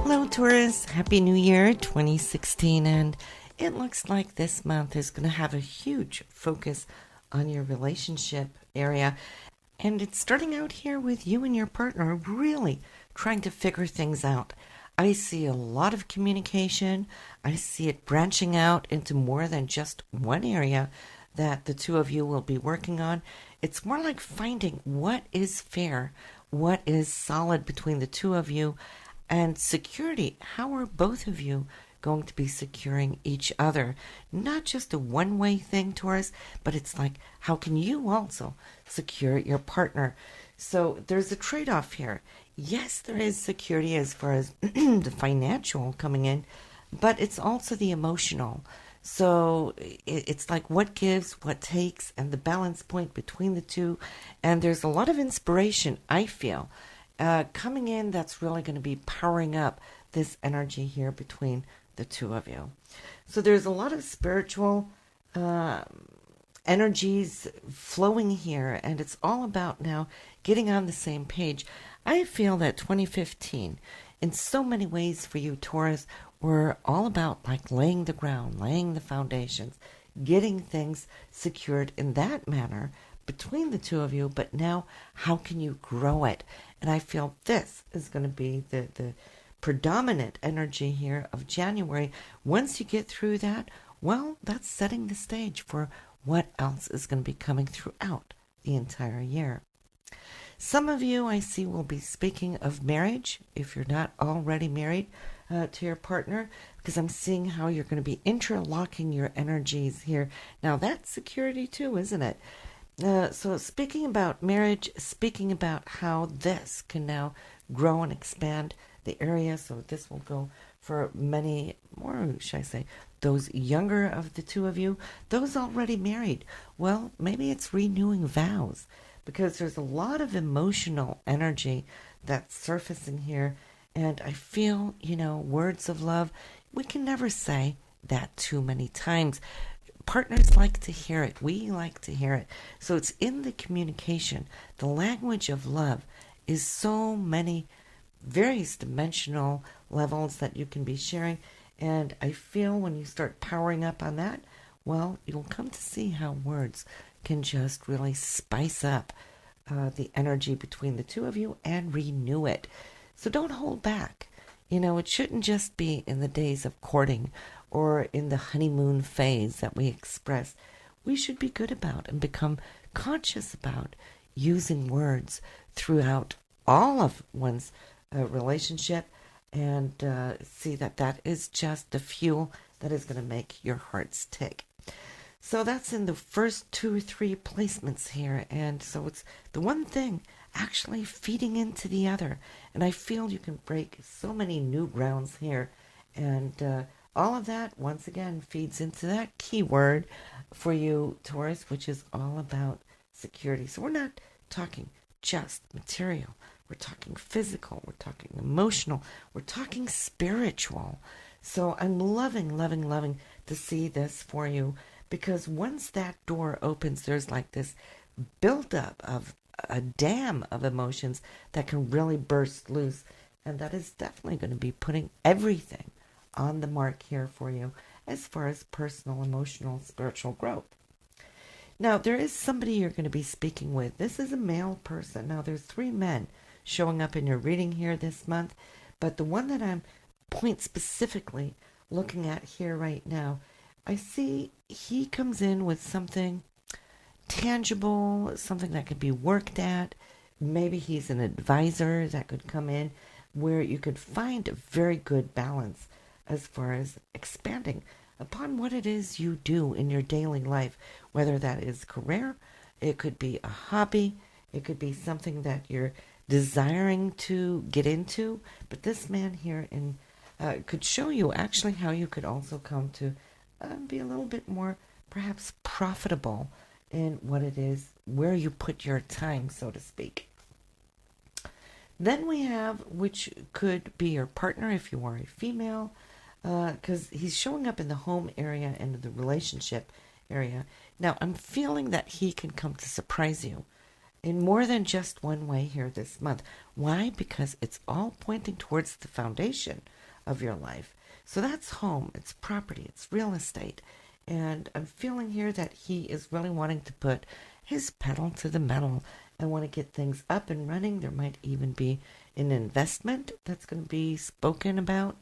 Hello, Taurus. Happy New Year 2016. And it looks like this month is going to have a huge focus on your relationship area. And it's starting out here with you and your partner really trying to figure things out. I see a lot of communication. I see it branching out into more than just one area that the two of you will be working on. It's more like finding what is fair, what is solid between the two of you, and security. How are both of you going to be securing each other? Not just a one-way thing, Taurus, but it's like, how can you also secure your partner? So there's a trade-off here. Yes, there is security as far as the financial coming in, but it's also the emotional. So it's like what gives, what takes, and the balance point between the two. And there's a lot of inspiration, I feel, coming in that's really going to be powering up this energy here between the two of you. So there's a lot of spiritual energies flowing here, and it's all about now getting on the same page. I feel that 2015, in so many ways for you, Taurus, were all about like laying the ground, laying the foundations, getting things secured in that manner between the two of you. But now, how can you grow it? And I feel this is going to be the predominant energy here of January. Once you get through that, well, that's setting the stage for what else is going to be coming throughout the entire year. Some of you I see will be speaking of marriage, if you're not already married to your partner, because I'm seeing how you're going to be interlocking your energies here. Now that's security too, isn't it? So speaking about marriage, speaking about how this can now grow and expand the area. So this will go for many more, should I say, those younger of the two of you, those already married. Well, maybe it's renewing vows, because there's a lot of emotional energy that's surfacing here. And I feel, words of love, we can never say that too many times. Partners like to hear it. We like to hear it. So it's in the communication. The language of love is so many various dimensional levels that you can be sharing. And I feel when you start powering up on that, well, you'll come to see how words can just really spice up the energy between the two of you and renew it. So don't hold back. It shouldn't just be in the days of courting or in the honeymoon phase that we express. We should be good about and become conscious about using words throughout all of one's relationship, and see that is just the fuel that is going to make your hearts tick. So that's in the first 2 or 3 placements here. And so it's the one thing actually feeding into the other. And I feel you can break so many new grounds here. And all of that, once again, feeds into that keyword for you, Taurus, which is all about security. So we're not talking just material. We're talking physical. We're talking emotional. We're talking spiritual. So I'm loving to see this for you. Because once that door opens, there's like this buildup of a dam of emotions that can really burst loose. And that is definitely going to be putting everything on the mark here for you as far as personal, emotional, spiritual growth. Now, there is somebody you're going to be speaking with. This is a male person. Now, there's 3 men showing up in your reading here this month. But the one that I'm point specifically looking at here right now, I see he comes in with something tangible, something that could be worked at. Maybe he's an advisor that could come in where you could find a very good balance as far as expanding upon what it is you do in your daily life, whether that is career, it could be a hobby, it could be something that you're desiring to get into. But this man here could show you actually how you could also come to be a little bit more perhaps profitable in what it is, where you put your time, so to speak. Then we have, which could be your partner if you are a female, because he's showing up in the home area and the relationship area. Now, I'm feeling that he can come to surprise you in more than just one way here this month. Why? Because it's all pointing towards the foundation of your life. So that's home, it's property, it's real estate. And I'm feeling here that he is really wanting to put his pedal to the metal and want to get things up and running. There might even be an investment that's going to be spoken about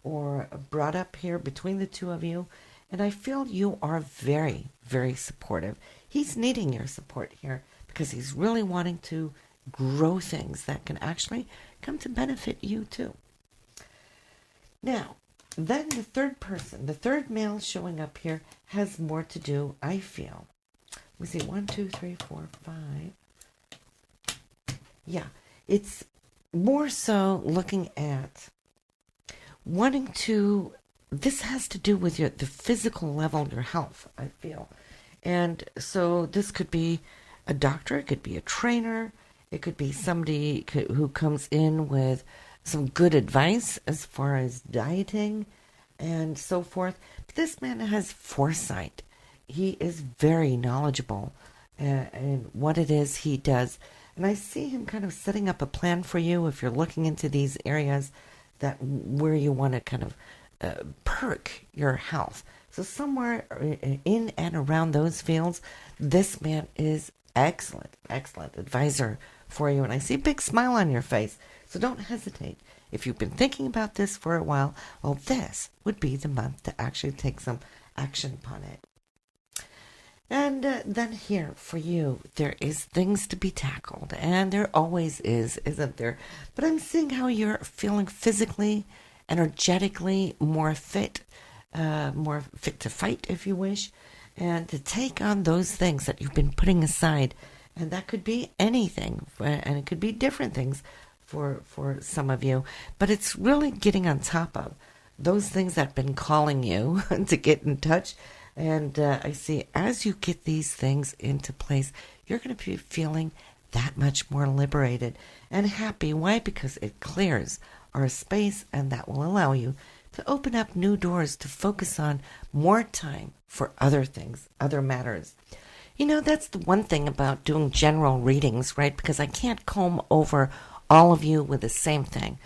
or brought up here between the two of you. And I feel you are very, very supportive. He's needing your support here because he's really wanting to grow things that can actually come to benefit you too. Now, then the third person, the third male showing up here has more to do, I feel. We see 1, 2, 3, 4, 5. Yeah, it's more so looking at wanting to, this has to do with the physical level, your health, I feel. And so this could be a doctor, it could be a trainer, it could be somebody who comes in with some good advice as far as dieting and so forth. But this man has foresight. He is very knowledgeable in what it is he does. And I see him kind of setting up a plan for you if you're looking into these areas that where you want to kind of perk your health. So somewhere in and around those fields, this man is excellent advisor for you. And I see a big smile on your face. So don't hesitate. If you've been thinking about this for a while, well, this would be the month to actually take some action upon it. And then here for you, there is things to be tackled. And there always is, isn't there? But I'm seeing how you're feeling physically, energetically more fit to fight, if you wish, and to take on those things that you've been putting aside. And that could be anything, and it could be different things for some of you. But it's really getting on top of those things that have been calling you to get in touch. And I see as you get these things into place, you're going to be feeling that much more liberated and happy. Why? Because it clears our space, and that will allow you to open up new doors to focus on more time for other things, other matters. You know, that's the one thing about doing general readings, right? Because I can't comb over all of you with the same thing.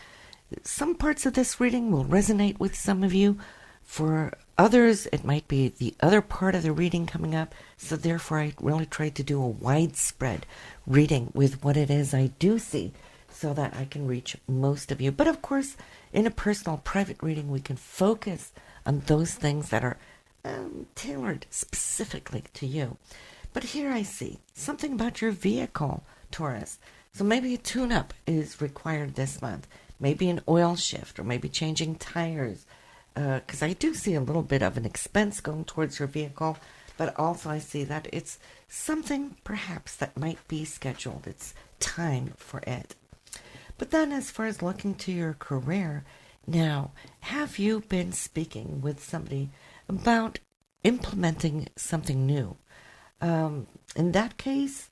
Some parts of this reading will resonate with some of you. For others, it might be the other part of the reading coming up. So therefore, I really tried to do a widespread reading with what it is I do see so that I can reach most of you. But of course, in a personal private reading, we can focus on those things that are tailored specifically to you. But here I see something about your vehicle, Taurus. So maybe a tune-up is required this month. Maybe an oil shift, or maybe changing tires. Because I do see a little bit of an expense going towards your vehicle, but also I see that it's something perhaps that might be scheduled. It's time for it. But then as far as looking to your career, now, have you been speaking with somebody about implementing something new? In that case,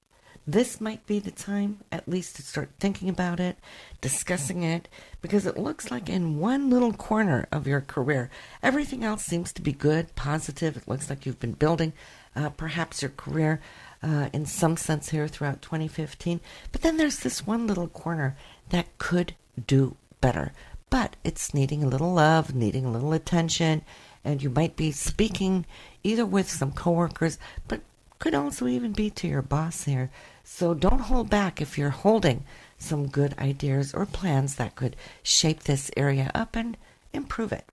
this might be the time at least to start thinking about it, discussing it, because it looks like in one little corner of your career, everything else seems to be good, positive. It looks like you've been building perhaps your career in some sense here throughout 2015. But then there's this one little corner that could do better. But it's needing a little love, needing a little attention, and you might be speaking either with some coworkers, but could also even be to your boss here. So don't hold back if you're holding some good ideas or plans that could shape this area up and improve it.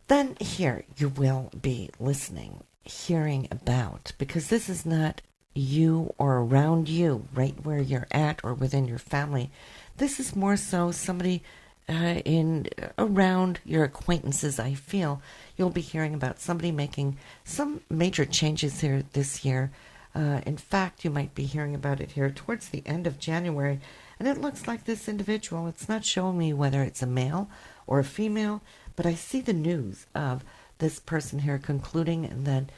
Then here you will be listening, hearing about, because this is not you or around you, right where you're at or within your family. This is more so somebody in around your acquaintances. I feel you'll be hearing about somebody making some major changes here this year. In fact, you might be hearing about it here towards the end of January. And it looks like this individual, it's not showing me whether it's a male or a female, but I see the news of this person here concluding and then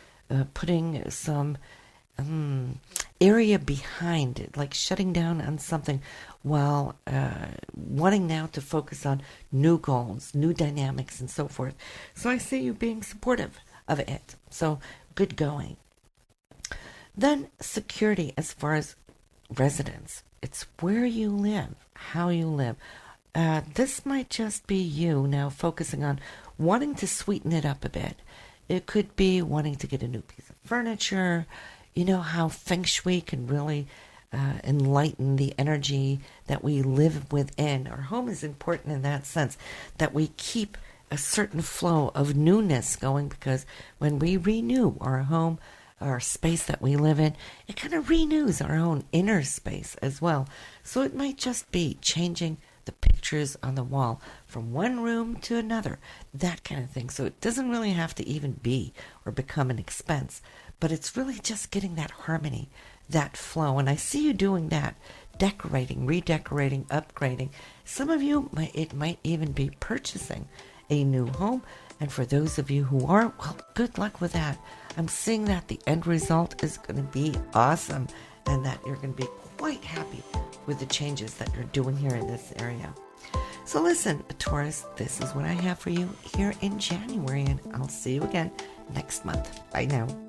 putting some area behind it, like shutting down on something while wanting now to focus on new goals, new dynamics, and so forth. So I see you being supportive of it. So good going. Then security as far as residence. It's where you live, how you live. This might just be you now focusing on wanting to sweeten it up a bit. It could be wanting to get a new piece of furniture. You know how feng shui can really enlighten the energy that we live within. Our home is important in that sense, that we keep a certain flow of newness going, because when we renew our home, our space that we live in, it kind of renews our own inner space as well. So it might just be changing the pictures on the wall from one room to another, that kind of thing. So it doesn't really have to even be or become an expense, but it's really just getting that harmony, that flow. And I see you doing that, decorating, redecorating, upgrading. Some of you, it might even be purchasing a new home. And for those of you who are, well, good luck with that. I'm seeing that the end result is going to be awesome, and that you're going to be quite happy with the changes that you're doing here in this area. So listen, Taurus, this is what I have for you here in January, and I'll see you again next month. Bye now.